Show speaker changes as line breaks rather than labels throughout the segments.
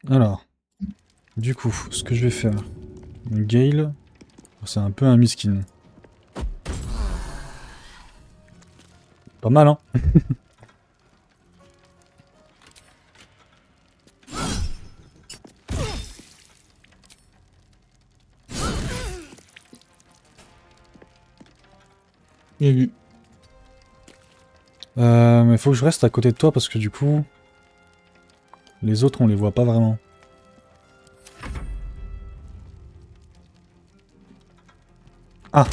Alors, du coup, ce que je vais faire... Gale, c'est un peu un miskin. Pas mal, hein.
Bien vu.
Mais faut que je reste à côté de toi parce que du coup... Les autres, on les voit pas vraiment. Ah.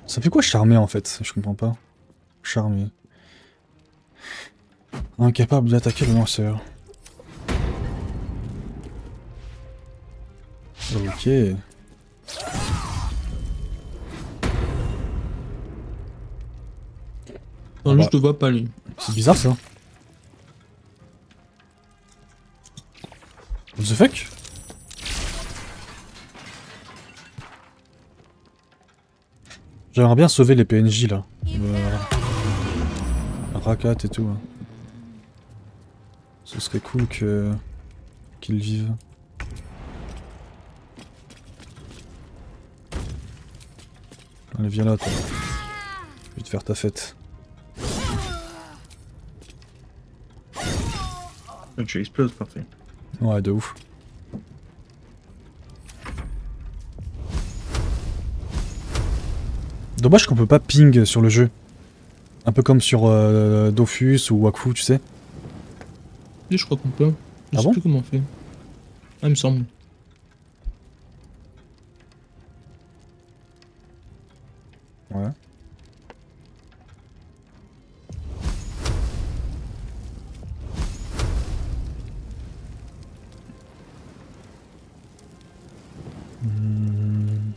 Ça fait quoi charmer en fait? Je comprends pas. Charmer. Incapable d'attaquer le lanceur. Ok. Ah
Non, lui,
bah,
je le vois pas, lui.
c'est bizarre ça. What the fuck? J'aimerais bien sauver les PNJ là. Rakat et tout. Hein. Ce serait cool que qu'ils vivent. Allez, viens là, toi. Je vais te faire ta fête.
Tu exploses, parfait.
Ouais, de ouf. Dommage qu'on peut pas ping sur le jeu. Un peu comme sur Dofus ou Wakfu, tu sais.
Et je crois qu'on peut. Je
Ah
sais
bon?
plus comment on fait. Ah, il me semble.
Ouais. Hmm.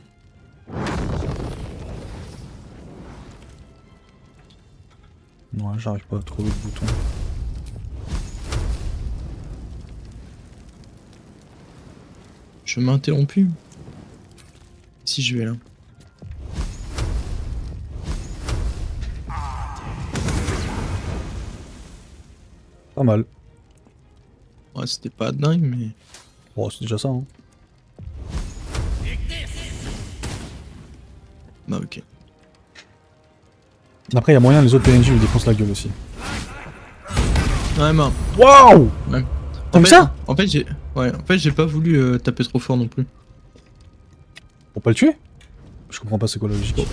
Ouais, j'arrive pas à trouver le bouton.
Je m'interrompu. Si je vais là.
Pas mal.
Ouais, c'était pas dingue, mais.
Bon, c'est déjà ça, hein.
Bah, ok.
Après, il y a moyen, les autres PNJ lui défoncent la gueule aussi.
Ouais, mais.
Waouh!
Ouais.
T'as vu ça?
En fait, j'ai. Ouais, en fait, j'ai pas voulu taper trop fort non plus.
Pour pas le tuer? Je comprends pas c'est quoi la logique.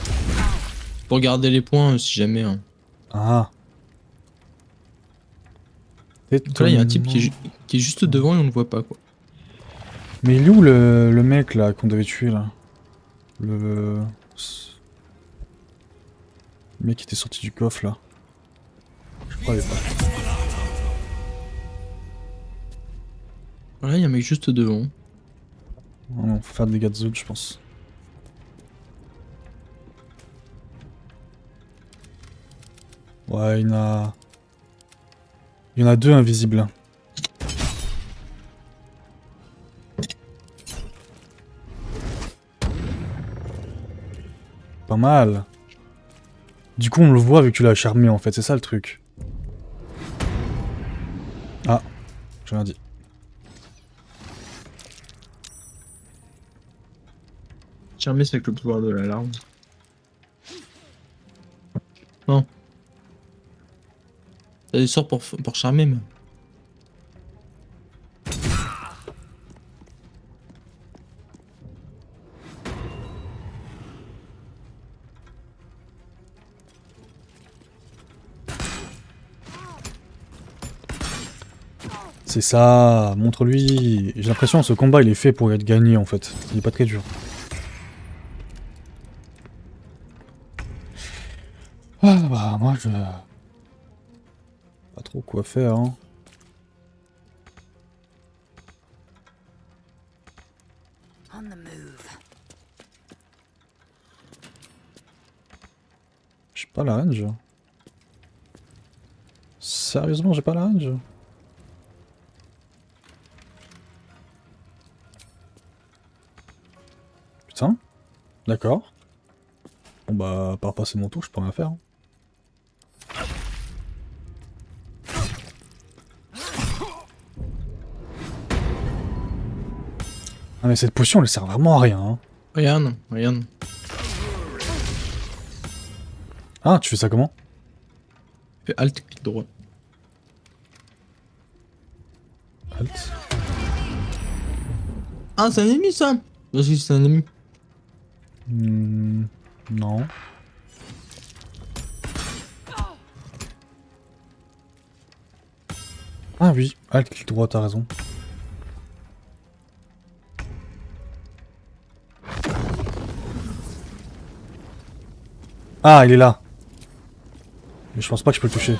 Pour garder les points, si jamais. Hein.
Ah.
Donc là, il y a un type
Étonnant.
qui est juste devant et on le voit pas, quoi.
Mais il est où le mec là qu'on devait tuer là? Le mec qui était sorti du coffre là. Je crois qu'il est pas.
Voilà, il y a un mec juste devant.
Oh non, faut faire des dégâts de zone, je pense. Ouais, il y en a. Il y en a deux invisibles. Pas mal. Du coup, on le voit vu que tu l'as charmé en fait, c'est ça le truc. Ah, j'ai rien dit.
Charmé, c'est avec le pouvoir de l'alarme. Non. T'as des sorts pour charmer, mais.
C'est ça, montre-lui. J'ai l'impression que ce combat il est fait pour être gagné en fait. Il est pas très dur. Ah bah moi je... Pas trop quoi faire hein.
On the move.
J'ai pas la range. Sérieusement j'ai pas la range. Putain. D'accord. Bon bah, à part passer mon tour, je peux rien faire. Hein. Ah mais cette potion elle sert vraiment à rien. Hein.
Regarde, regarde.
Ah, tu fais ça comment?
Fais Alt, clic droit.
Alt.
Ah, c'est un ennemi ça! Vas-y, c'est un ennemi.
Non. Ah oui, Alt, clic droit, t'as raison. Ah, il est là. Mais je pense pas que je peux le toucher.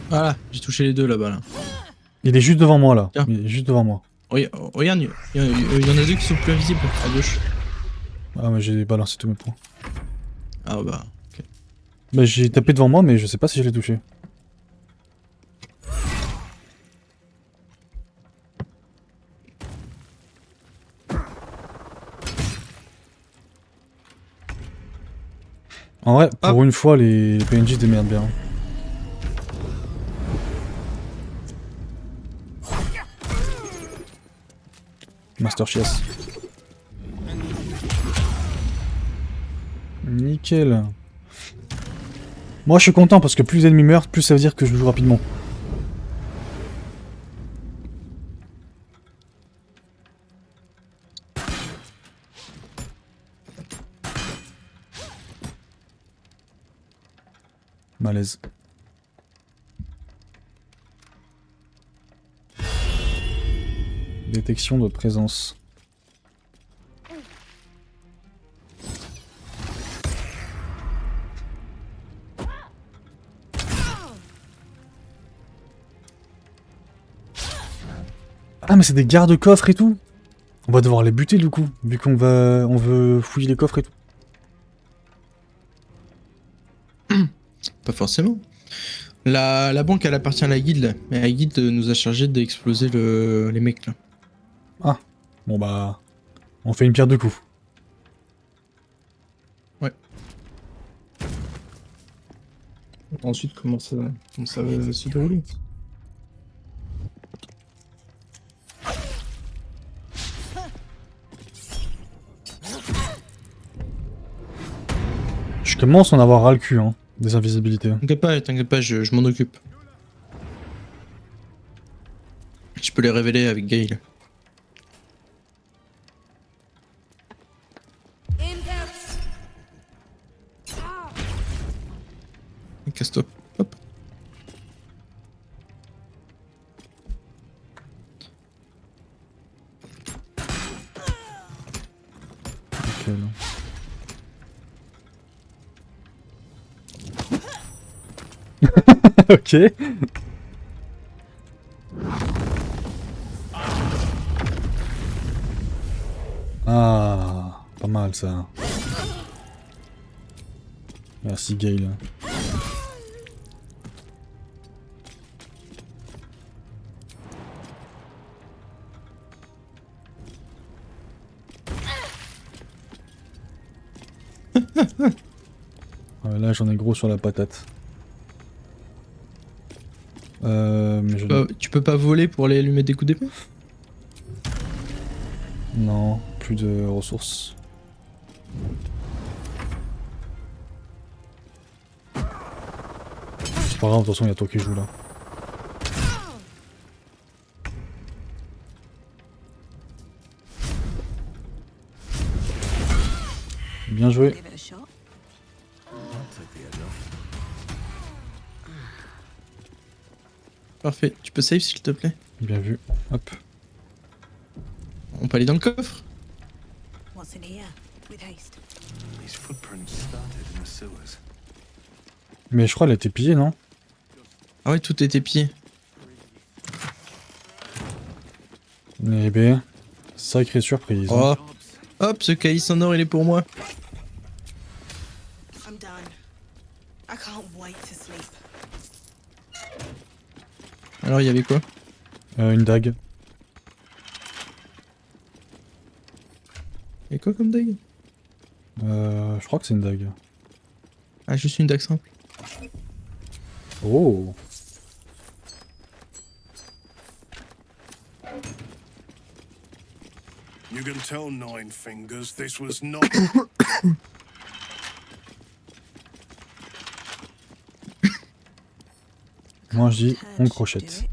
Voilà, j'ai touché les deux là-bas là.
Il est juste devant moi là.
Tiens.
Il est juste devant moi.
Regarde, il y en a deux qui sont plus invisibles à gauche.
Ah mais j'ai balancé tous mes points.
Ah bah.
Bah j'ai tapé devant moi mais je sais pas si je l'ai touché. En vrai, pour une fois, les PNJ se démerdent bien. Master Chess. Nickel. Moi je suis content parce que plus les ennemis meurent, plus ça veut dire que je joue rapidement. Malaise. Détection de présence. Ah mais c'est des gardes-coffres et tout. On va devoir les buter du coup, vu qu'on on veut fouiller les coffres et tout.
Pas forcément. La banque elle appartient à la guilde, mais la guilde nous a chargé d'exploser les mecs là.
Ah, bon bah... On fait une pierre deux coups.
Ouais. Ensuite, comment ça va se dérouler?
Je commence à en avoir ras le cul, hein, des invisibilités.
T'inquiète pas, je m'en occupe. Je peux les révéler avec Gale. Casse-toi. Hop.
Nickel. Ok. Ah, pas mal ça. Merci Gale. Ouais, là j'en ai gros sur la patate. Mais je...
Tu peux pas voler pour aller lui mettre des coups d'épée?
Non, plus de ressources. C'est pas grave, de toute façon il y a toi qui joue là. Bien joué.
Give it a shot.
Parfait. Tu peux save s'il te plaît?
Bien vu. Hop.
On peut aller dans le coffre?
What's in here? With haste.
These footprints started in the sewers.
Mais je crois qu'elle a été pillée, non?
Ah ouais, tout était pied.
Eh ben, sacrée surprise.
Oh. Hop, ce caïs en or, il est pour moi.
I'm done. I can't wait to sleep.
Alors, il y avait quoi?
Une dague.
Et quoi comme dague?
Je crois que c'est une dague.
Ah, juste une dague simple.
Oh.
You can tell Nine Fingers this was not.
Moi je dis, on
Turd should do
crochette.
it.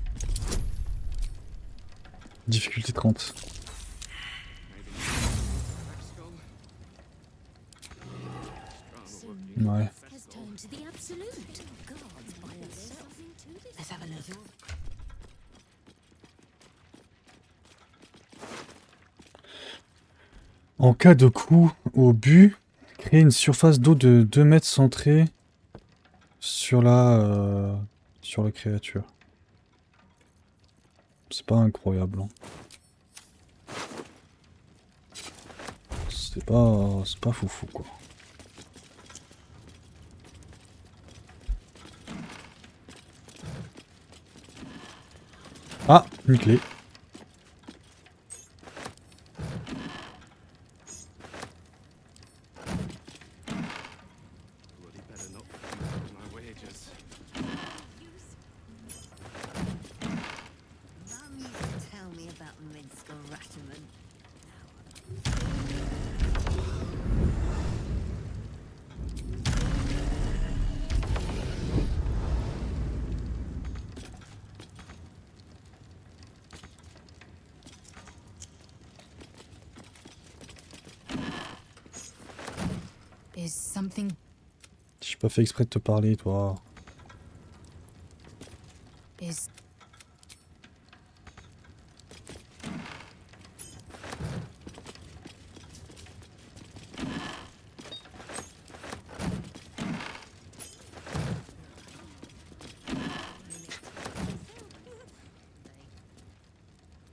Difficulté 30. Ouais.
has turned to the absolute. Gods by themselves into this.
Let's have a look.
En cas de coup au but, créer une surface d'eau de 2 mètres centrée sur la créature. C'est pas incroyable. Hein. C'est pas foufou quoi. Ah, une clé.
Bloody better not be my wages.
Mum used to tell me about Minsker Ratterman.
Is something
J'ai pas fait exprès de te parler, toi.
is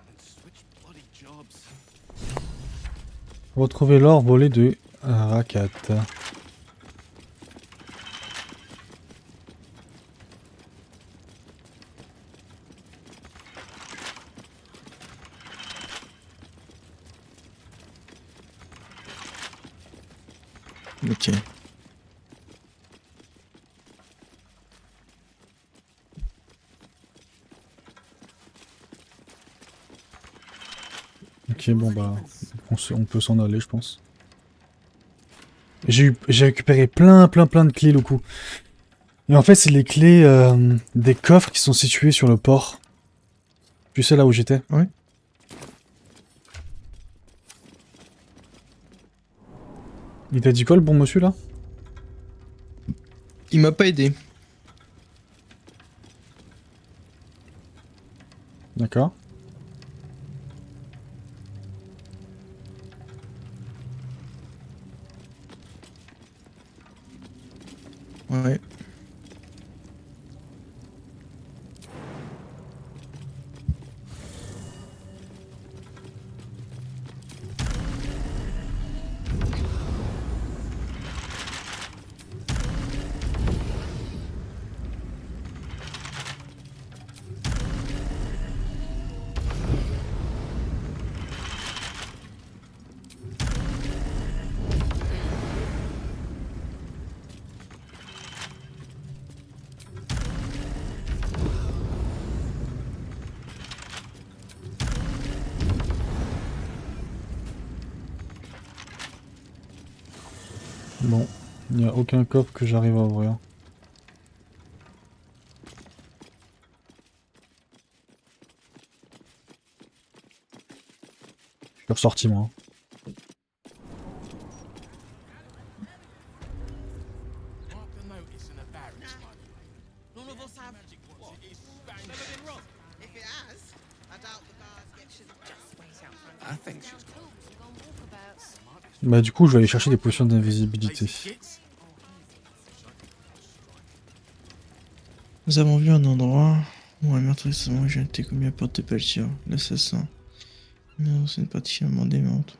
And switch bloody jobs.
Retrouver l'or volé de Rakat.
Ok.
Ok, bon bah, on peut s'en aller, je pense. J'ai récupéré plein de clés, le coup. Et en fait, c'est les clés des coffres qui sont situés sur le port. Tu sais là où j'étais?
Ouais.
Il t'a dit quoi, le bon monsieur, là?
Il m'a pas aidé.
D'accord.
Ouais.
Bon, il n'y a aucun coffre que j'arrive à ouvrir. Je suis ressorti, moi.
Mark the notice in the barracks, mate.
None of us have. What? Never been robbed? If it has, I doubt the guards get shit. Just wait out front.
I think she's got.
Bah du coup, je vais aller chercher des potions d'invisibilité.
Nous avons vu un endroit où un meurtre récemment a été commis à Porte Peltier, l'assassin. Non, c'est une particulièrement démente.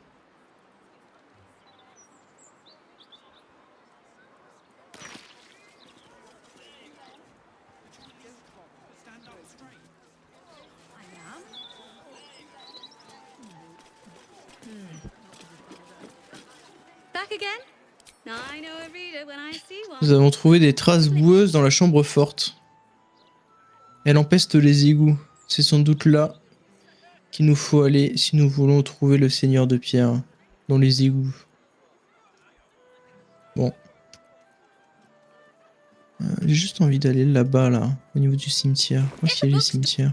Back again? I know a reader when I see one.
Nous avons trouvé des traces boueuses dans la chambre forte. Elle empeste les égouts. C'est sans doute là qu'il nous faut aller si nous voulons trouver le Seigneur de Pierre dans les égouts. Bon. J'ai juste envie d'aller là-bas, là, au niveau du cimetière. Où est-ce qu'il y a les cimetières?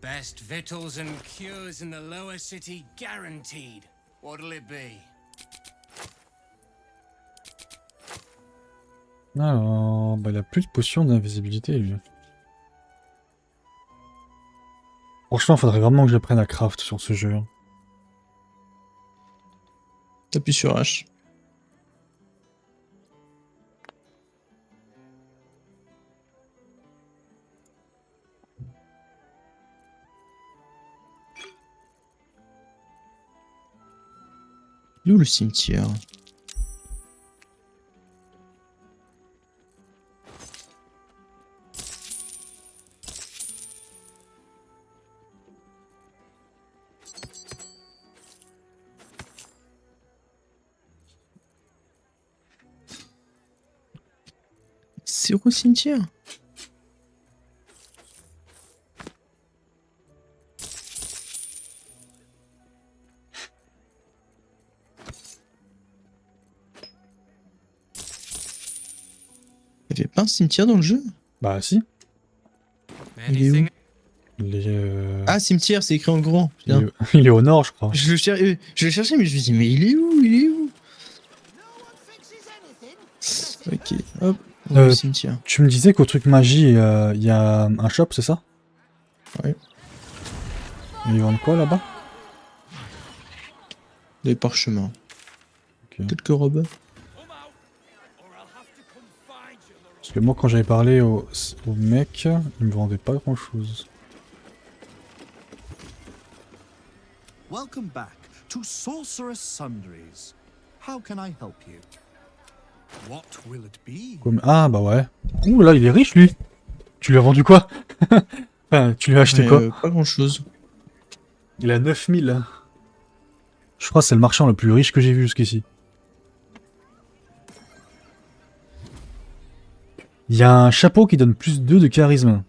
Best victuals and cures in the lower city guaranteed. What'll it be?
Alors, bah, il a plus de potions d'invisibilité, lui. Franchement, faudrait vraiment que j'apprenne à craft sur ce jeu.
T'appuies sur H. Il est où le cimetière? Zéro cimetière. Il y avait pas un cimetière dans le jeu?
Bah si.
Il est où?
Il est,
Ah, cimetière, c'est écrit en grand.
il
Putain.
est- il est au nord, je crois.
Je le cherchais, mais je me dis, mais il est où? Il est où? Ok, hop, on va au cimetière.
Tu me disais qu'au truc magie, il y a un shop, c'est ça?
Ouais.
Et ils vendent quoi là-bas?
Des parchemins.
Ok.
Quelques robes.
Parce que moi, quand j'avais parlé au mec, il me vendait pas grand-chose.
Welcome back to Sorceress Sundries. How can I help you? What will it be?
Ah bah ouais. Ouh là, il est riche lui. Tu lui as vendu quoi? Enfin, tu lui as acheté quoi?
Pas grand chose.
Il a 9000. Je crois que c'est le marchand le plus riche que j'ai vu jusqu'ici. Il y a un chapeau qui donne plus 2 de charisme.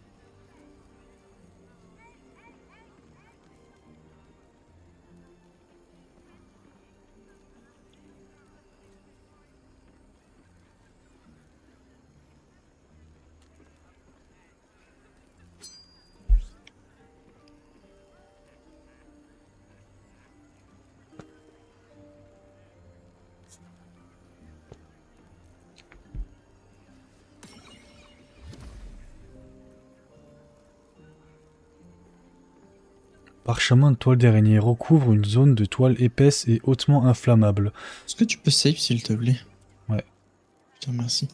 Parchemin de toile d'araignée recouvre une zone de toile épaisse et hautement inflammable.
Est-ce que tu peux save s'il te plaît?
Ouais.
Je te remercie.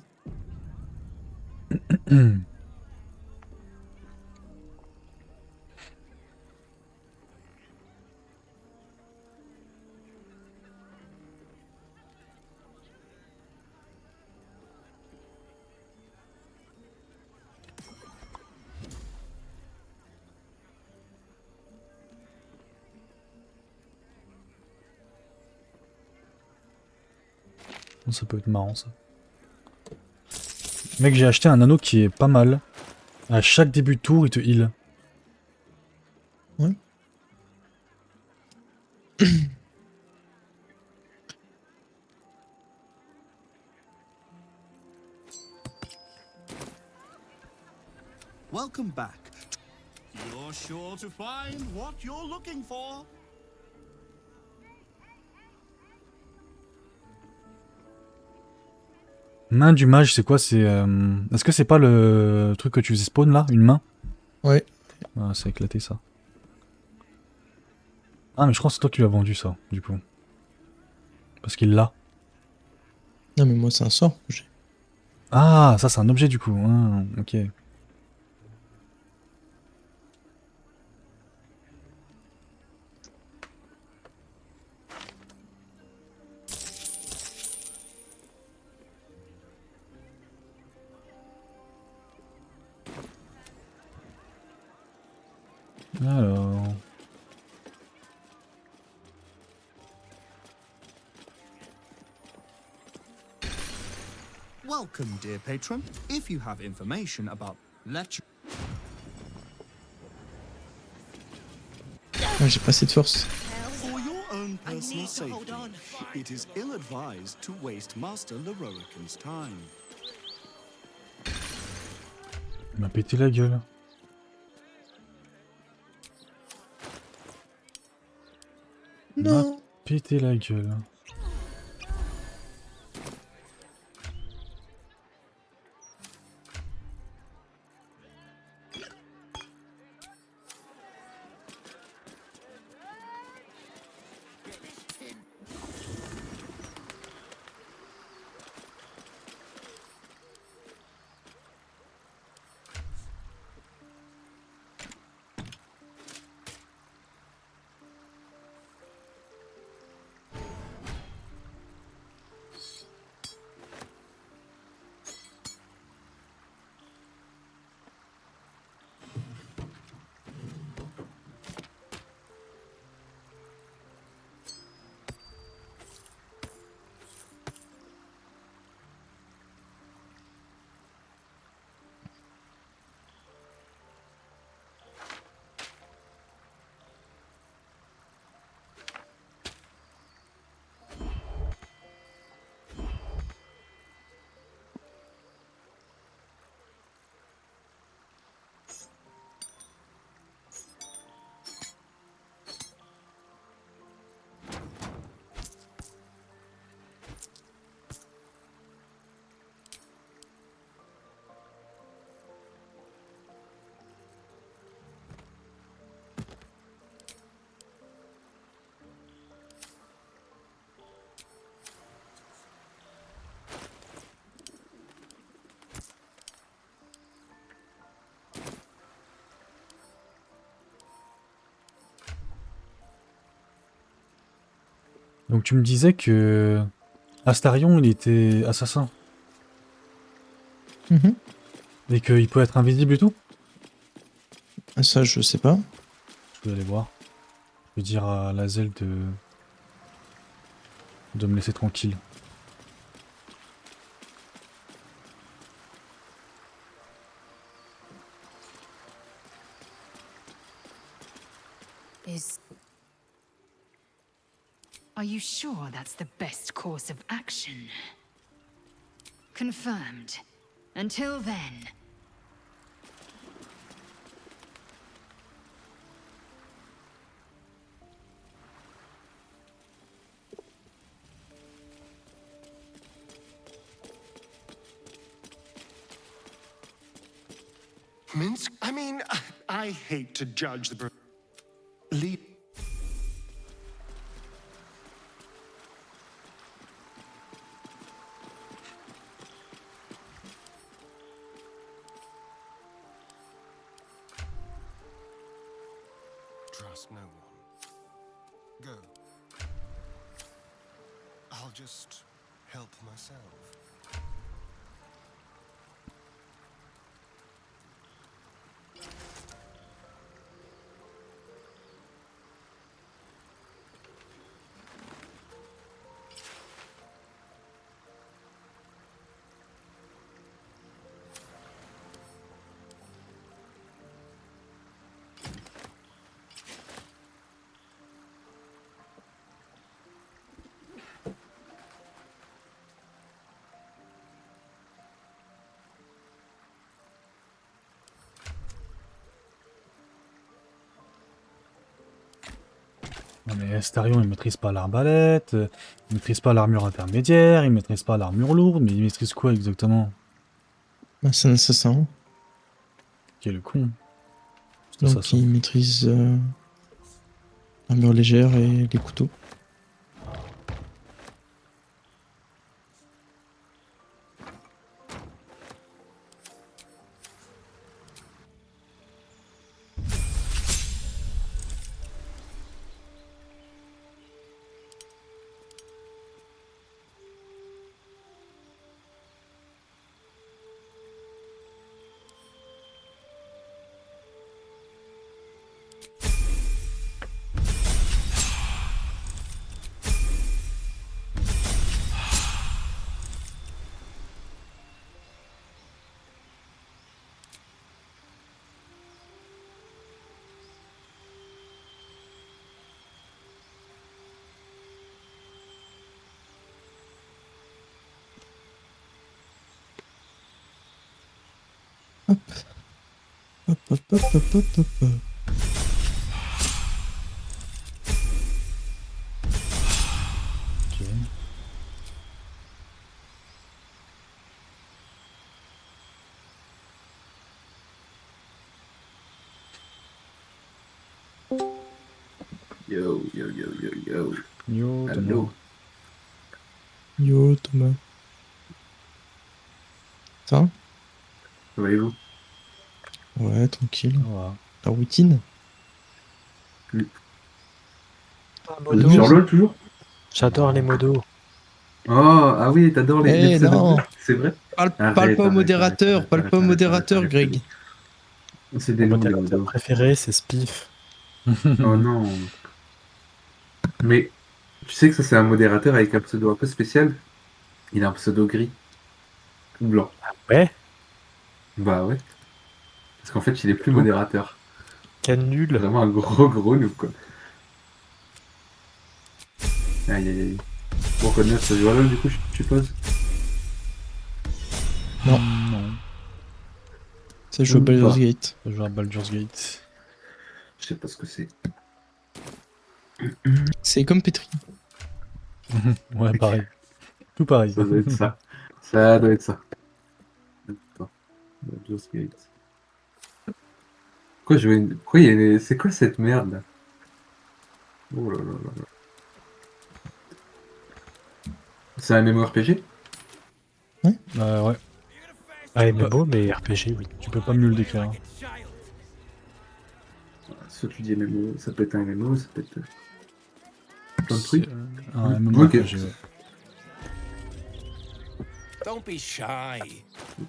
Ça peut être marrant ça. Mec, j'ai acheté un anneau qui est pas mal. À chaque début de tour, il te heal.
Ouais.
Welcome back. You're sure to find what you're looking for.
Main du mage, c'est quoi? C'est est-ce que c'est pas le truc que tu faisais spawn là? Une main?
Ouais.
Ah, c'est éclaté ça. Ah, mais je crois que c'est toi qui lui as vendu ça, du coup. Parce qu'il l'a.
Non, mais moi, c'est un sort que j'ai.
Ah, ça c'est un objet du coup. Ah, ok. Alors...
Welcome, dear patron. If you have information about let
Ah, j'ai pas assez de force.
for your own
I
personal
need to hold
safety,
on.
it is ill-advised to waste Master Leroican's time.
Il m'a pété la gueule. Il m'a
Non.
pété la gueule. Donc tu me disais que Astarion, il était assassin.
Mhm.
Et qu'il peut être invisible et tout.
Ah, ça, je sais pas.
Je vais aller voir. Je vais dire à Lazel de me laisser tranquille.
Is. Are you sure that's the best course of action? Confirmed. Until then.
Minsk? I mean, I hate to judge the... Lead... Trust no one. Go. I'll just help myself.
Non mais Astarion, il maîtrise pas l'arbalète, il maîtrise pas l'armure intermédiaire, il maîtrise pas l'armure lourde, mais il maîtrise quoi exactement?
Ah, c'est un assassin.
Quel con. C'est
Donc,
assassin.
il maîtrise l'armure légère et les couteaux. Hop, hop, hop, hop, hop, hop, hop.
Ok.
Yo, yo, yo, yo, yo.
Yo,
Allô.
Thomas.
Yo, Thomas. Ça va?
Voyez-vous?
Ouais, tranquille.
Voilà.
La routine.
Vous êtes sur LoL toujours?
J'adore les modos.
Oh, ah oui, t'adores les
Eh
pseudos,
non.
c'est vrai?
Parle
Arrête,
pas au
arrête,
modérateur,
arrête,
parle
arrête,
pas au
arrête,
modérateur,
arrête,
Greg.
C'est
Mon
des noms, les
modérateur
modos.
préféré, c'est Spiff.
Oh non. Mais tu sais que ça, c'est un modérateur avec un pseudo un peu spécial. Il a un pseudo gris. Ou blanc.
Ouais,
Bah ouais. Parce qu'en fait, il est plus modérateur.
quel nul.
Vraiment un gros noob, quoi. Aïe aïe aïe. Bon, Code 9, ça joue à LoL, du coup, je suppose?
Non.
Non.
Ça joue à Baldur's Gate.
Je joue à Baldur's Gate.
Je sais pas ce que c'est.
C'est comme Petri.
Ouais, pareil. Tout pareil.
Ça doit être ça. Ça doit être ça. Attends. Baldur's Gate. Pourquoi il y a C'est quoi cette merde là? Oh là là là là. C'est un MMORPG?
Ouais.
Ah, MMO, mais RPG, oui.
Tu peux pas mieux le décrire. Hein.
Soit tu dis MMO, ça peut être un MMO, ça peut être plein de trucs.
C'est un MMORPG, ouais.
Don't be shy.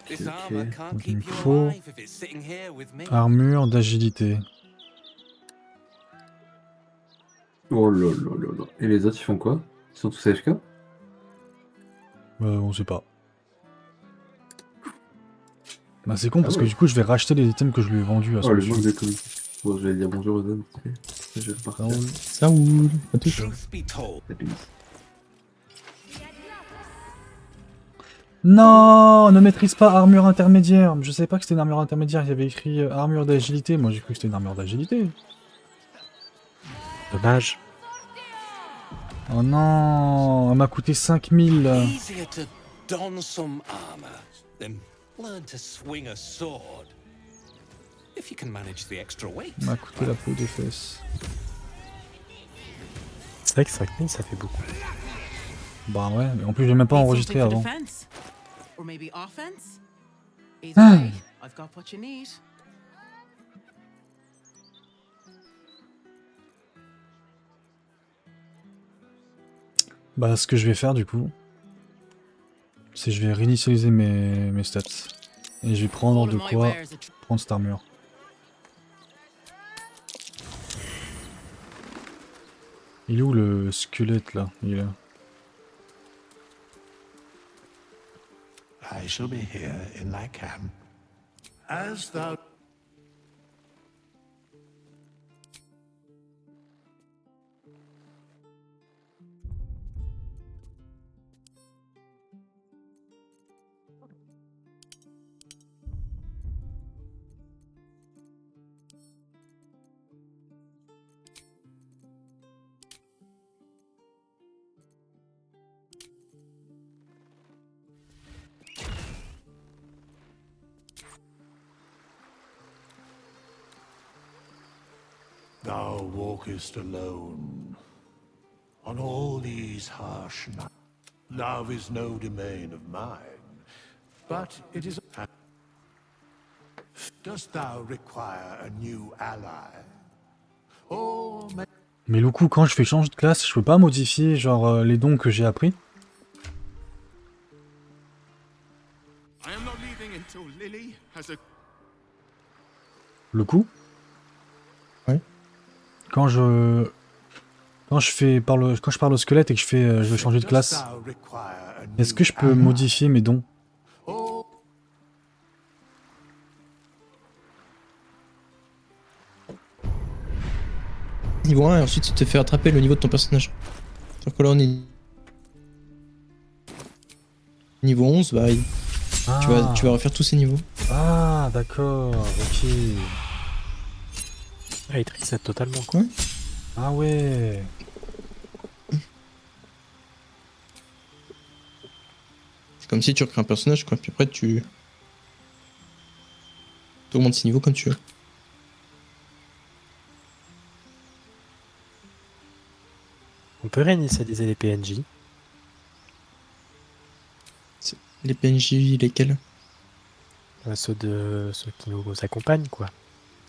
This
ok.
armor can't
Donc, il me
keep you
faut
alive if it's sitting here with me.
armure d'agilité.
Oh là là là là. Et les autres, ils font quoi? Ils sont tous AFK?
On sait pas. Bah c'est con parce
ouais.
que du coup je vais racheter les items que je lui ai vendus à son
Oh, le
dessus.
manque de communication. Bon, je vais dire bonjour aux hommes. Je vais repartir.
Ça roule. À tout.
Truth be told,
La bise.
Non, ne maîtrise pas armure intermédiaire. Je savais pas que c'était une armure intermédiaire. Il y avait écrit armure d'agilité. Moi j'ai cru que c'était une armure d'agilité.
Dommage.
Oh non, elle m'a coûté 5000.
easier to don some armor than learn to swing a sword. If you can manage the extra weight.
Elle m'a coûté la peau des fesses.
C'est vrai que 5000, ça fait beaucoup.
Bah ouais, mais en plus j'ai même pas enregistré avant.
Or maybe offense? Either
Ah.
way, I've got what you need.
Bah ce que je vais faire du coup, c'est je vais réinitialiser mes stats. Et je vais prendre de quoi prendre cette armure. Il est où le squelette là? Il est là.
I shall be here in thy camp. As thou... Thou walkest alone on all these harsh nights. Love is no domain of mine, but it is. Dost thou require a new ally? Or may...
Mais le coup, quand je fais change de classe, je peux pas modifier genre les dons que j'ai appris.
I am not leaving until Lily has a
Le coup.
Ouais.
Quand je parle au squelette et que je veux changer de classe,
Dost thou require a new
est-ce que je peux modifier mes dons?
or...
Niveau 1 et ensuite tu te fais attraper le niveau de ton personnage. Donc là on est niveau 11, bah tu vas refaire tous ces niveaux.
Ah, d'accord, ok.
Ah, il trickset totalement, quoi.
Ah ouais.
C'est comme si tu recrées un personnage, quoi. Puis après, tu augmentes ses niveaux comme tu veux.
On peut réinitialiser les PNJ.
Les PNJ, lesquels?
Ceux qui nous accompagnent, quoi.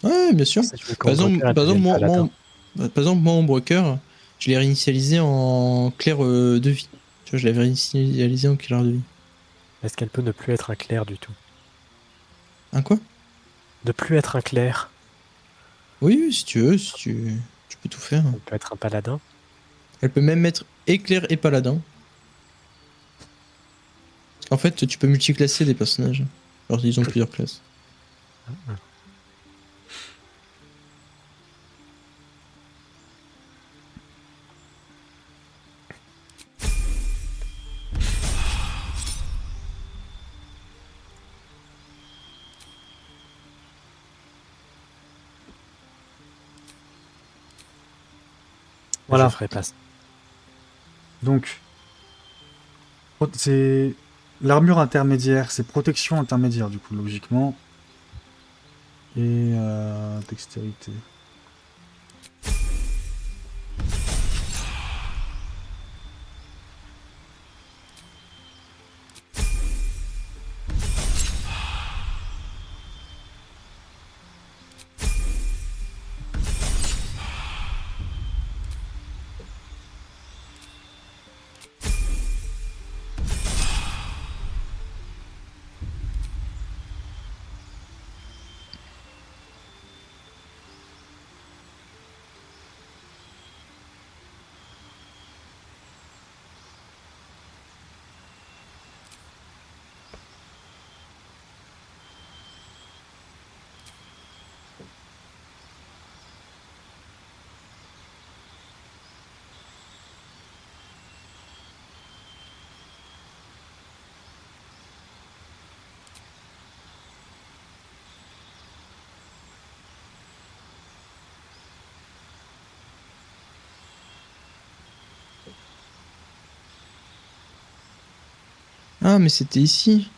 Ouais, bien sûr.
Si tu veux
Par exemple,
qu'Andrecker devienne paladin.
moi, en broker, je l'ai réinitialisé en clair de vie. Tu vois, je l'avais réinitialisé en clair de vie.
Est-ce qu'elle peut ne plus être un clerc du tout?
Un quoi?
Ne plus être un clerc.
Oui, oui, si tu veux, si tu peux tout faire.
Elle peut être un paladin.
Elle peut même être éclair et paladin. En fait, tu peux multiclasser des personnages. Alors, ils ont plusieurs classes.
Ah.
Voilà.
Je ferai pas ça.
Donc, c'est l'armure intermédiaire, c'est protection intermédiaire, du coup, logiquement. Et dextérité.
Ah, mais c'était ici.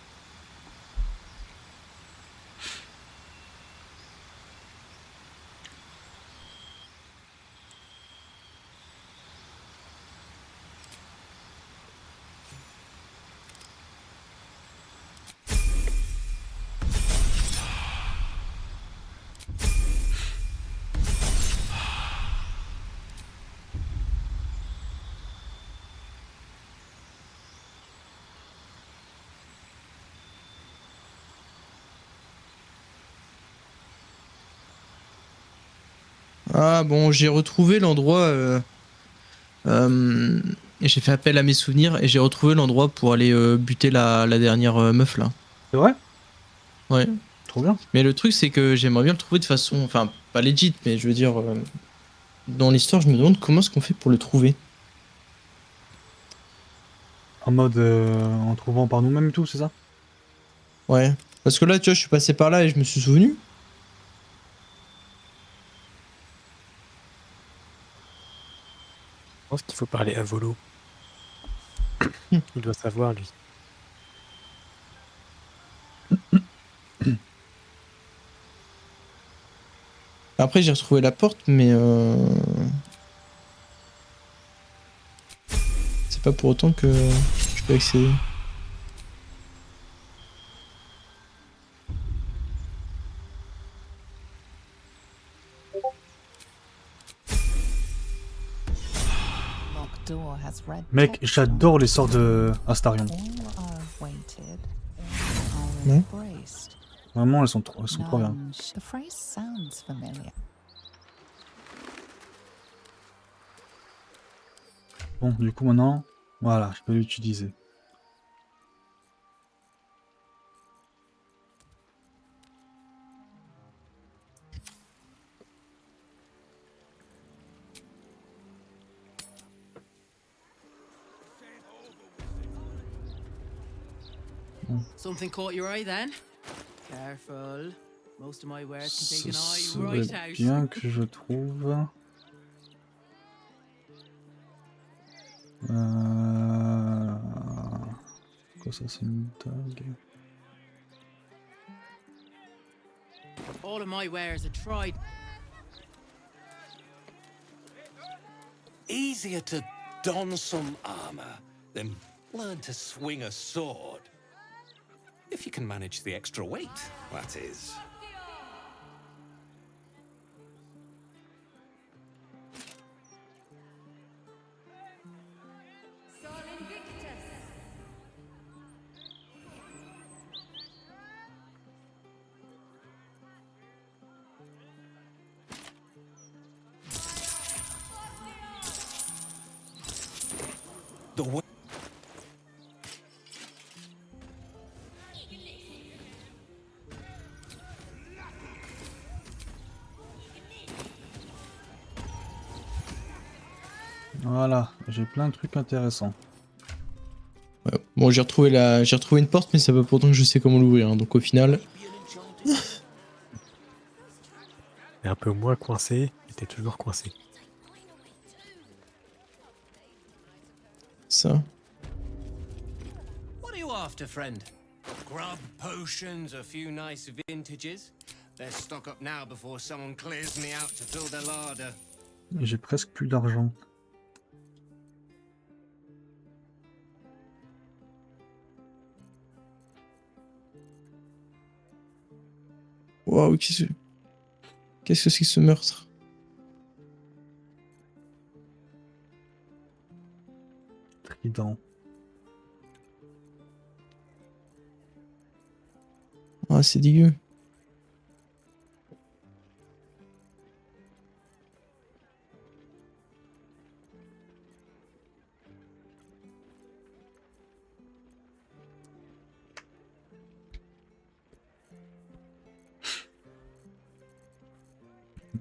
Ah bon, j'ai retrouvé l'endroit. J'ai fait appel à mes souvenirs et j'ai retrouvé l'endroit pour aller buter la dernière meuf là.
C'est vrai?
Ouais.
Trop bien.
Mais le truc, c'est que j'aimerais bien le trouver de façon. Enfin, pas legit, mais je veux dire. Dans l'histoire, je me demande comment est-ce qu'on fait pour le trouver.
En mode en trouvant par nous-mêmes et tout, c'est ça?
Ouais. Parce que là, tu vois, je suis passé par là et je me suis souvenu.
Je pense qu'il faut parler à Volo. Il doit savoir, lui.
Après, j'ai retrouvé la porte, mais c'est pas pour autant que je peux accéder.
Locked door has red
Mec,
text
j'adore
on
les
it.
sorts de Astarion.
All are weighted, all
Ouais.
are embraced.
Vraiment, elles sont trop bien.
None sh- The phrase sounds familiar.
Bon, du coup, maintenant, voilà, je peux l'utiliser.
Something caught your eye then?
Careful. Most of my wares can
Ce
take an eye
serait
right out.
bien que je trouve... Quoi ça, c'est une tag?
All of my wares are tried.
Easier to don some armor than learn to swing a sword. If you can manage the extra weight, that is. The way
Voilà, j'ai plein de trucs intéressants.
Ouais. Bon, j'ai retrouvé une porte, mais ça veut pourtant que je sais comment l'ouvrir. Hein, donc au final,
T'es un peu moins coincé, mais t'es toujours coincé.
ça.
What are you after, friend? Grub, potions, a few nice vintages? Let's stock up now before someone clears me out to fill their larder.
J'ai presque plus d'argent.
Waouh, qu'est-ce que c'est que ce meurtre?
Trident.
Ah, c'est dégueu.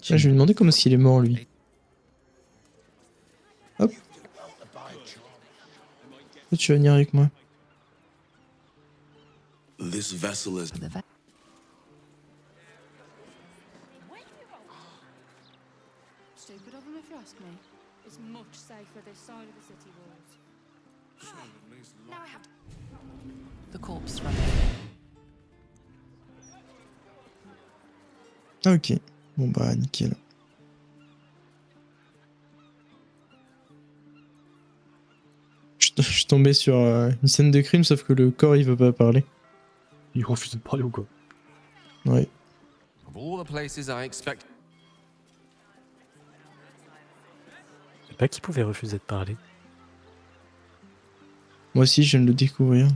Là, je vais lui demander comment est-ce qu'il est mort, lui. Hop. Toi, tu vas venir avec moi.
This vessel is
Stupid of them if you ask me. It's much safer this side of the city walls. Now I have
The corpse from
Ah, ok. Bon, bah, nickel. Je suis tombé sur une scène de crime, sauf que le corps, il veut pas parler.
Il refuse de parler ou quoi?
Ouais.
Of all the places I expect.
Je sais pas qui pouvait refuser de parler.
Moi aussi, je viens de le découvrir.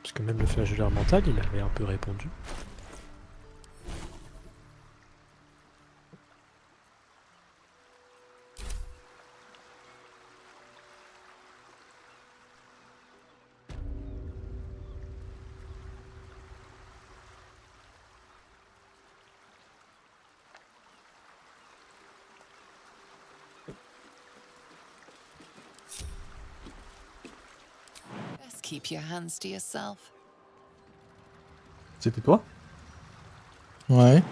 Parce que même le flagelleur mental, il avait un peu répondu.
Best keep your hands to yourself.
C'était toi?
Ouais.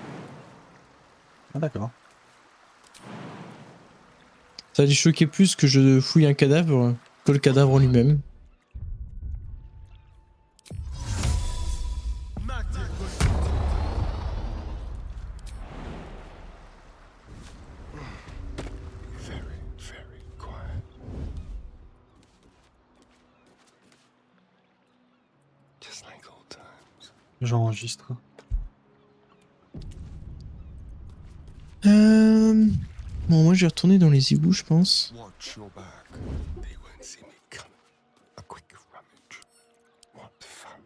Ah d'accord.
Ça a dû choquer plus que je fouille un cadavre que le cadavre en lui-même.
very quiet. Just like old times.
J'enregistre.
Bon, moi, je vais retourner dans les égouts, je pense.
Watch your back. They won't see me coming. A quick rummage. What fun.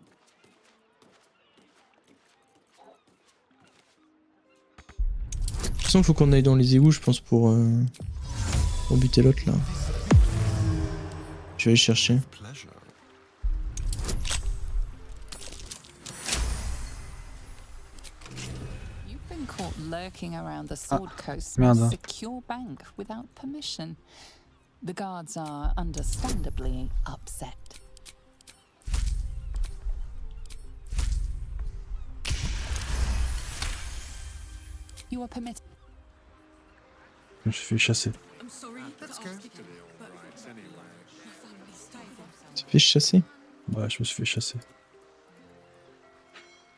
De toute façon, il faut qu'on aille dans les égouts, je pense, pour buter l'autre, là. Je vais aller chercher.
Pleasure.
You've been caught lurking around the Sword Coast's
merde.
most secure bank without permission. The guards are understandably upset. You are permitted.
Je me suis fait chasser.
Tu fais chasser?
Ouais, je me suis fait chasser.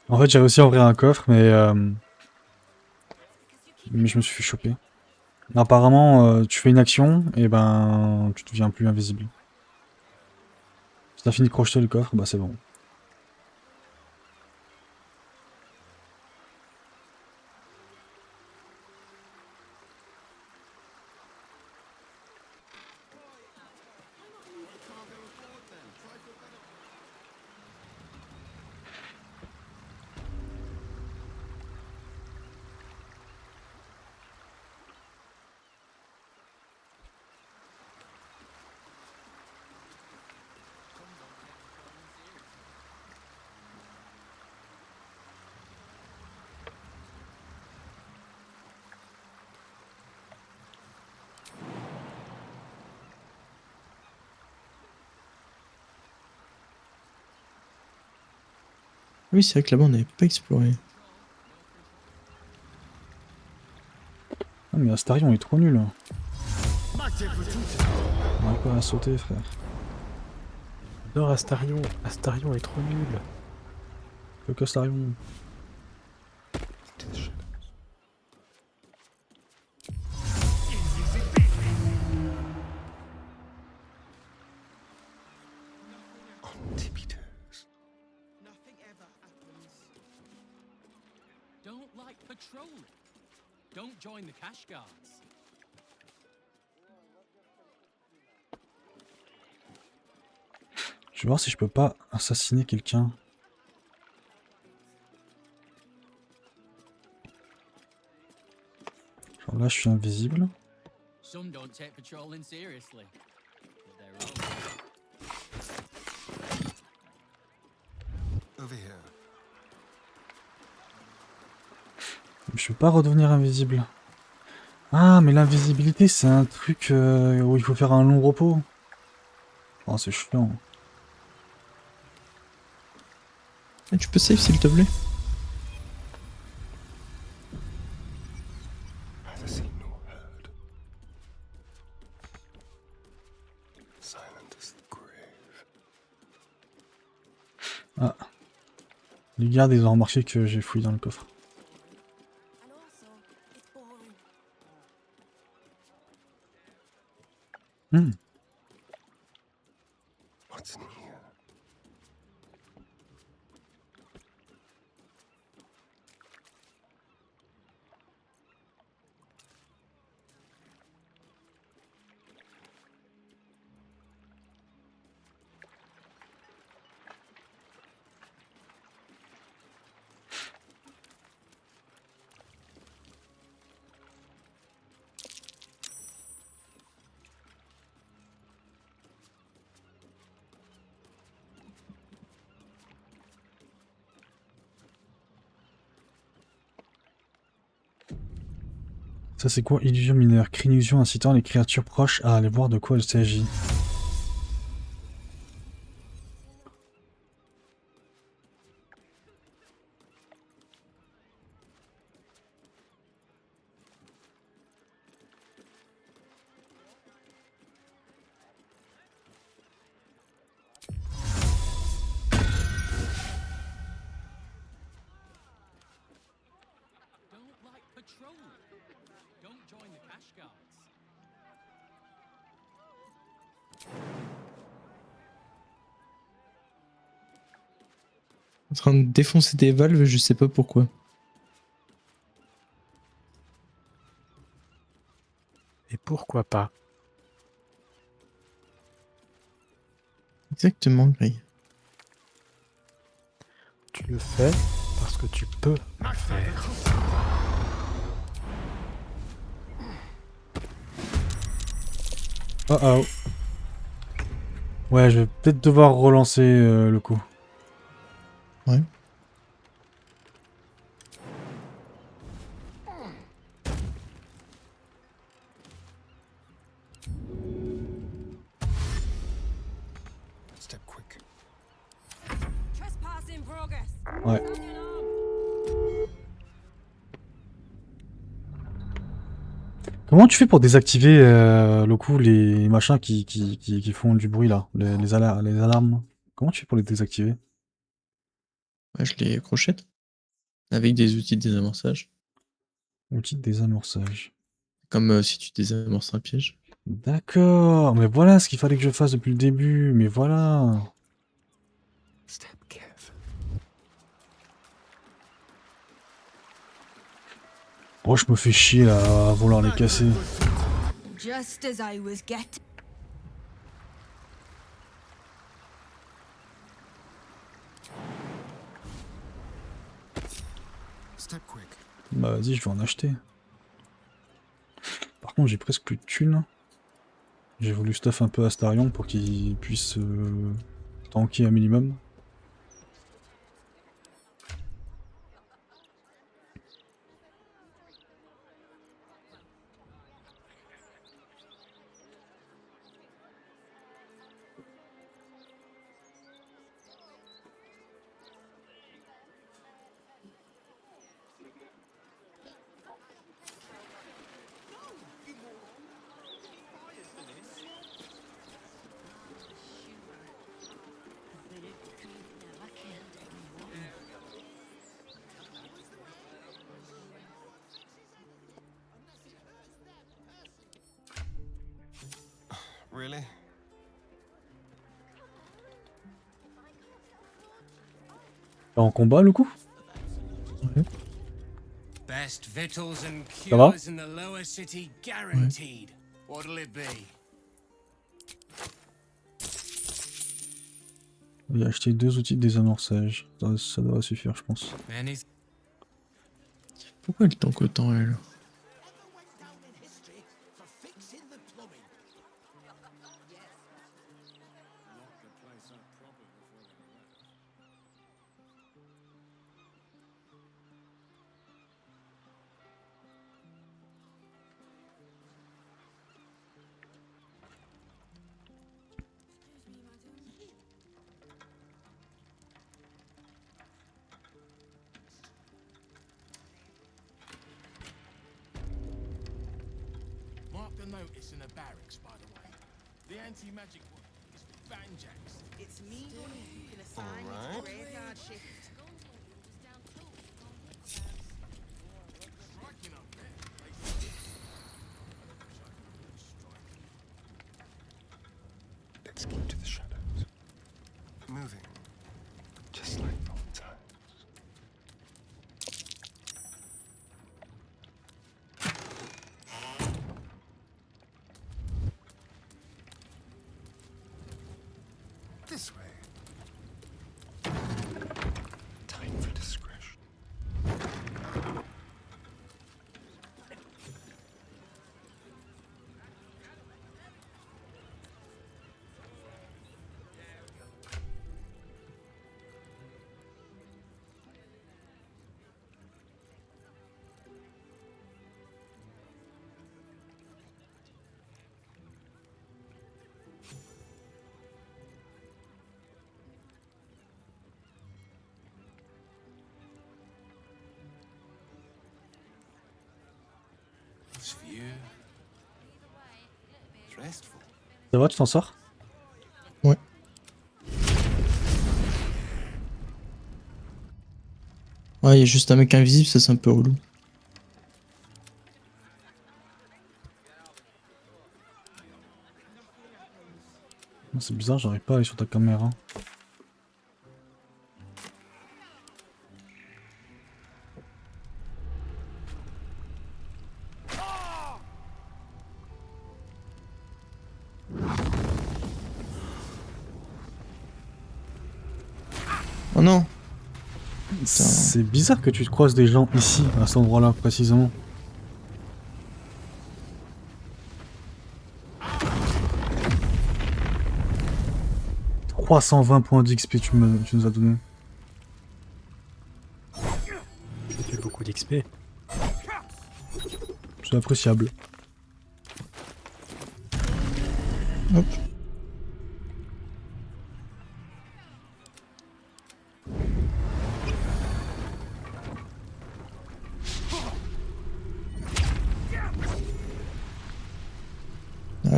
En fait, j'ai réussi à ouvrir un coffre, mais je me suis fait choper. Apparemment, tu fais une action, et ben, tu deviens plus invisible. Si t'as fini de crocheter le coffre, bah c'est bon.
Oui, c'est vrai que là-bas on n'avait pas exploré.
Ah mais Astarion est trop nul. On va pas à sauter, frère.
J'adore Astarion. Astarion est trop nul.
Que Astarion.
Don't like patrol. Don't join the cash guards.
Je vais voir si je peux pas assassiner quelqu'un. Genre là, je suis invisible.
Some don't take patrolling seriously. But they're all...
Over here.
Je peux pas redevenir invisible. Ah, mais l'invisibilité, c'est un truc où il faut faire un long repos. Oh, c'est chiant.
Tu peux save s'il te plaît?
Ah. Les gardes, ils ont remarqué que j'ai fouillé dans le coffre.
What's in here?
Ça c'est quoi? Illusion mineure. Crée une illusion incitant les créatures proches à aller voir de quoi il s'agit.
Don't like patrol. Don't join the cash guards.
En train de défoncer des valves, je sais pas pourquoi.
Et pourquoi pas?
Exactement, Gray.
Tu le fais parce que tu peux le faire.
Oh oh. Ouais, je vais peut-être devoir relancer le coup.
Ouais.
Step quick.
Trespass in progress.
Ouais. Comment tu fais pour désactiver le coup les machins qui font du bruit là, les alarmes? Comment tu fais pour les désactiver?
Ouais, je les crochette. Avec des outils de désamorçage.
Outil de désamorçage.
Comme si tu désamorces un piège.
D'accord, mais voilà ce qu'il fallait que je fasse depuis le début, mais voilà. Oh, je me fais chier là à vouloir les casser.
Just as I was getting.
Step quick.
Bah vas-y, je vais en acheter. Par contre, j'ai presque plus de thunes. J'ai voulu stuff un peu Astarion pour qu'il puisse tanker un minimum.
Really?
T'es en combat le coup?
Best victuals and
Ça va?
cures in the lower city guaranteed. What'll it be?
J'ai acheté 2 outils de désamorçage. Ça devrait suffire, je pense.
Pourquoi elle tank autant, elle?
Mark the notice in the barracks, by the way. The anti-magic one is Banjax.
It's me who can assign you to graveyard shift.
Striking up there.
Let's keep to the shadows. Moving. Just like old times. This way. Time for discretion.
This view. It's restful.
Ça va, tu t'en sors?
Ouais. Ouais, il y a juste un mec invisible, ça c'est un peu relou.
C'est bizarre, j'arrive pas à aller sur ta caméra.
Oh non!
C'est bizarre que tu te croises des gens ici, à cet endroit-là précisément. « 320 points d'XP tu nous as donné.
Ça fait beaucoup d'XP.
C'est appréciable.
Hop.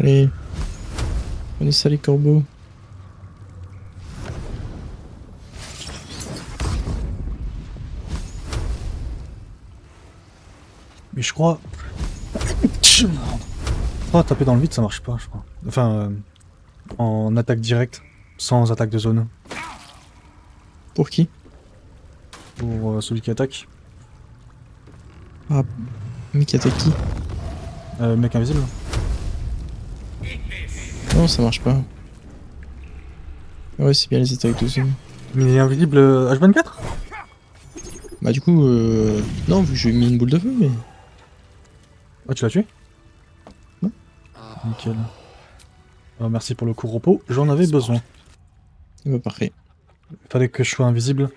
Allez. Prenez ça les corbeaux.
Mais je crois... taper dans le vide ça marche pas je crois. Enfin, en attaque directe, sans attaque de zone.
Pour qui?
Pour celui qui attaque.
Ah, mec qui attaque qui?
Mec invisible.
Non, ça marche pas. Ouais, c'est bien les attaques de zone.
Mais il est invisible H24?
Bah du coup, non, vu que j'ai mis une boule de feu, mais...
Ah, tu l'as tué?
Ouais.
Nickel. Merci pour le coup repos, j'en avais besoin.
Bah parfait.
Fallait que je sois invisible.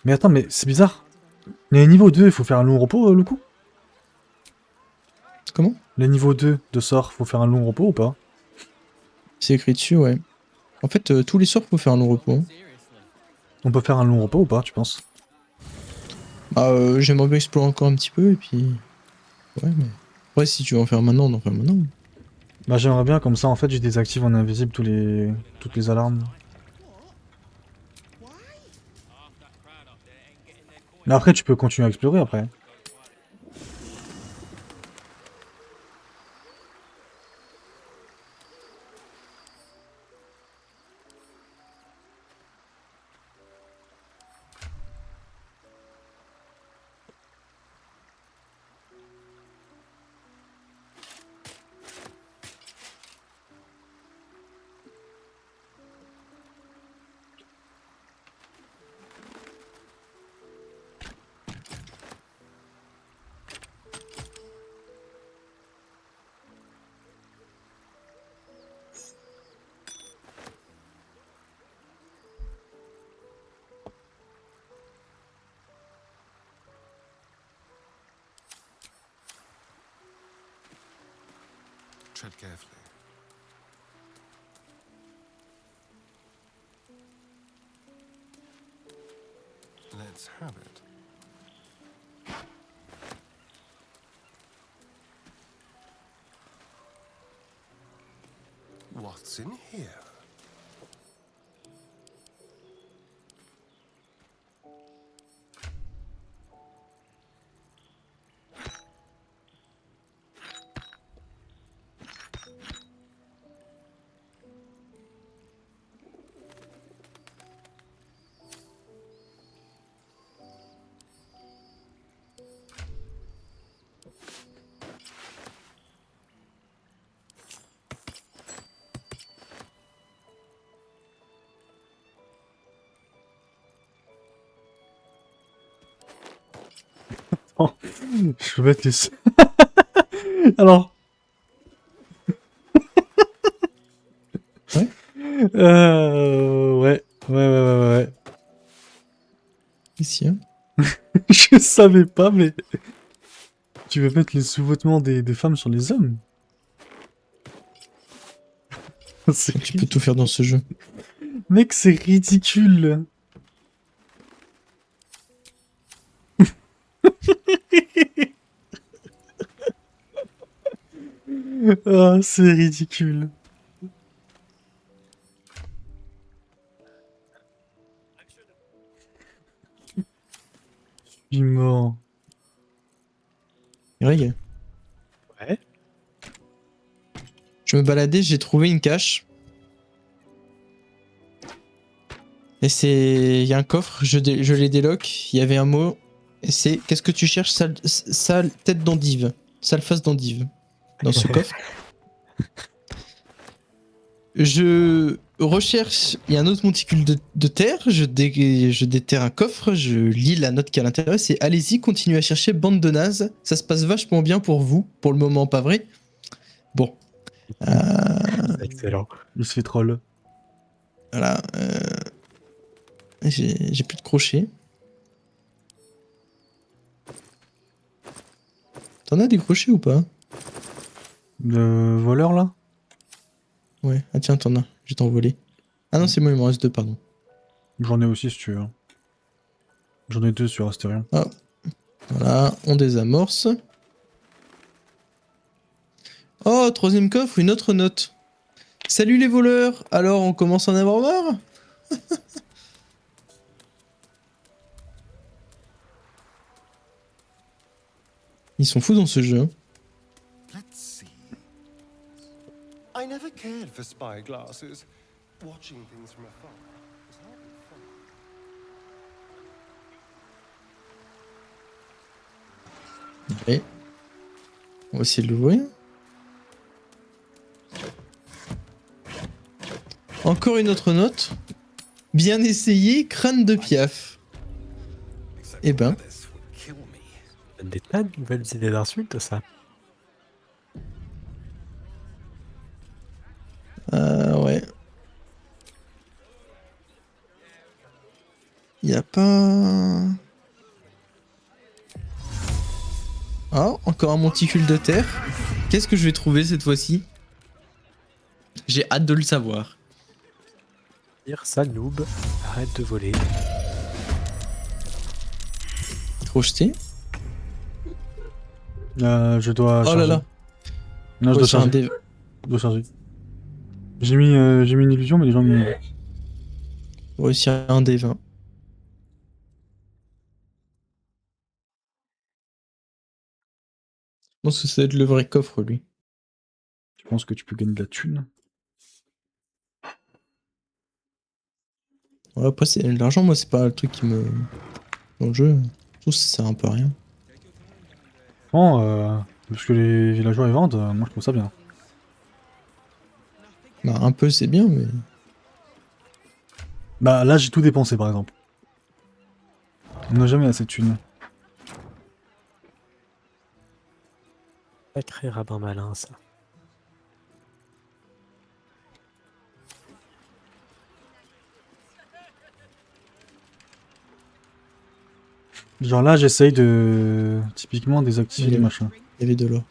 Mais attends, mais c'est bizarre. Les niveaux 2, il faut faire un long repos, le coup?
Comment?
Les niveaux 2 de sort, faut faire un long repos ou pas?
C'est écrit dessus, ouais. En fait, tous les sorts, faut faire un long repos. Hein.
On peut faire un long repos ou pas, tu penses?
Bah, j'aimerais bien explorer encore un petit peu, et puis... Ouais, mais... Ouais, si tu veux en faire maintenant, on en fait maintenant.
Bah j'aimerais bien, comme ça, en fait, je désactive en invisible toutes les alarmes. Mais après, tu peux continuer à explorer, après.
Tread carefully. Let's have it. What's in here?
Oh, je peux mettre les... Alors...
Ouais.
Ouais.
Ici, hein.
Je savais pas, mais... Tu veux mettre les sous-vêtements des femmes sur les hommes?
Tu peux tout faire dans ce jeu.
Mec, c'est ridicule. Ah, c'est ridicule. Je suis mort.
Greg.
Ouais.
Je me baladais, j'ai trouvé une cache. Et c'est... Il y a un coffre, je l'ai déloc, il y avait un mot. Et c'est... Qu'est-ce que tu cherches? Sale tête d'endive. Sale face d'endive. Dans ce coffre. Je recherche... Il y a un autre monticule de terre. Je déterre un coffre. Je lis la note qui est à l'intérieur. C'est allez-y, continuez à chercher, bande de nazes. Ça se passe vachement bien pour vous. Pour le moment, pas vrai? Bon.
Excellent.
Il se fait troll.
Voilà. J'ai plus de crochets. T'en as des crochets ou pas?
Le voleur, là?
Ouais. Ah tiens, t'en as. Je vais t'en voler. Ah non, c'est moi, il m'en reste 2, pardon.
J'en ai aussi, si tu veux. J'en ai 2 sur Astérion.
Ah. Voilà, on désamorce. Oh, troisième coffre, une autre note. Salut les voleurs. Alors, on commence à en avoir marre? Ils sont fous dans ce jeu. Hein.
Let's see. I never cared for spyglasses. Watching things from afar is hardly fun.
Allez. On va essayer de l'ouvrir. Encore une autre note. Bien essayé, crâne de Piaf. Eh ben.
Ça donne des tas de nouvelles idées d'insultes, ça.
Ouais. Y a pas... Oh, encore un monticule de terre. Qu'est-ce que je vais trouver cette fois-ci? J'ai hâte de le savoir.
Dire ça, noob, arrête de voler.
Trop jeté.
Je dois
Oh
charger.
là là.
Non, je
Ouais,
dois
c'est un
charger.
dé-
Je dois charger. J'ai mis une illusion, mais les gens m'ont...
Réussir un des 20. Je pense que ça va être le vrai coffre, lui.
Je pense que tu peux gagner de la thune.
Ouais, après, c'est l'argent, moi, c'est pas le truc qui me... Dans le jeu, je trouve que ça sert un peu à rien.
Bon, parce que les villageois ils vendent, moi je trouve ça bien.
Bah, un peu, c'est bien, mais...
Bah là j'ai tout dépensé par exemple. On n'a jamais assez de thunes.
Sacré rabbin malin, ça.
Genre là j'essaye de... typiquement désactiver les machins.
Il y avait de l'or.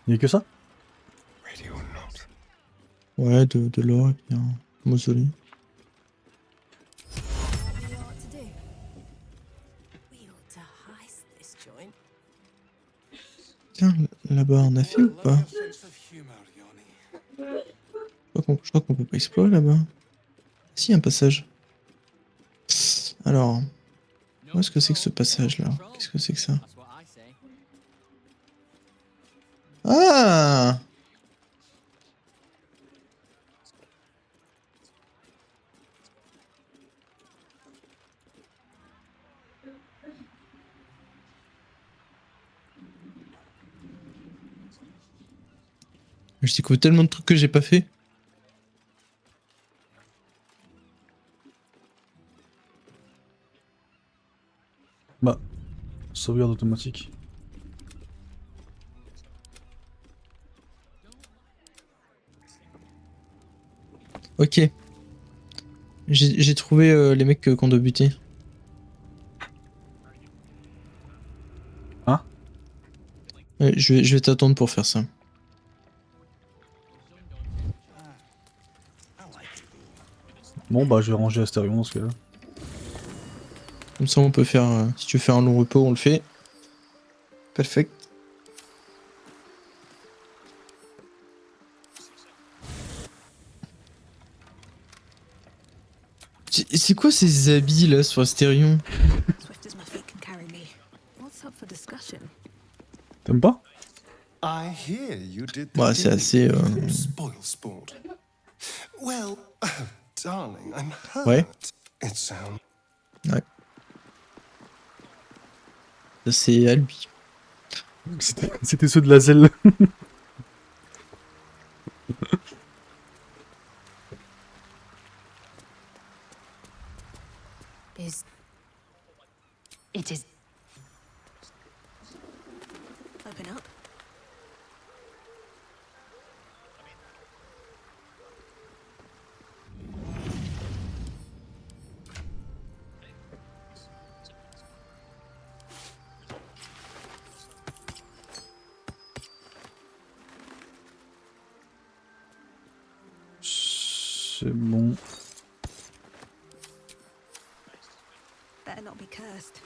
Il y a que ça?
Ouais, de l'or et puis un mausolée. Tiens, là-bas, on a fait ou pas? Je crois qu'on peut pas explorer là-bas. Si, un passage. Alors, où est-ce que c'est que ce passage-là? Qu'est-ce que c'est que ça? Ah! Je découvre tellement de trucs que j'ai pas fait.
Bah, sauvegarde automatique.
Ok. J'ai trouvé les mecs qu'on doit buter.
Hein?
Ouais, je vais t'attendre pour faire ça.
Bon bah je vais ranger Astérion dans ce cas-là.
Comme ça on peut faire... si tu veux faire un long repos, on le fait. Perfect. C'est quoi ces habits là sur Astérion?
T'aimes pas?
I hear you did the
Bah c'est assez...
spoil sport. Well, darling, I'm hurt.
Ouais.
It sounds.
Ouais. Ça c'est à lui.
C'était ceux de la zèle.
It is. Open up.
C'est bon.
Better not be cursed.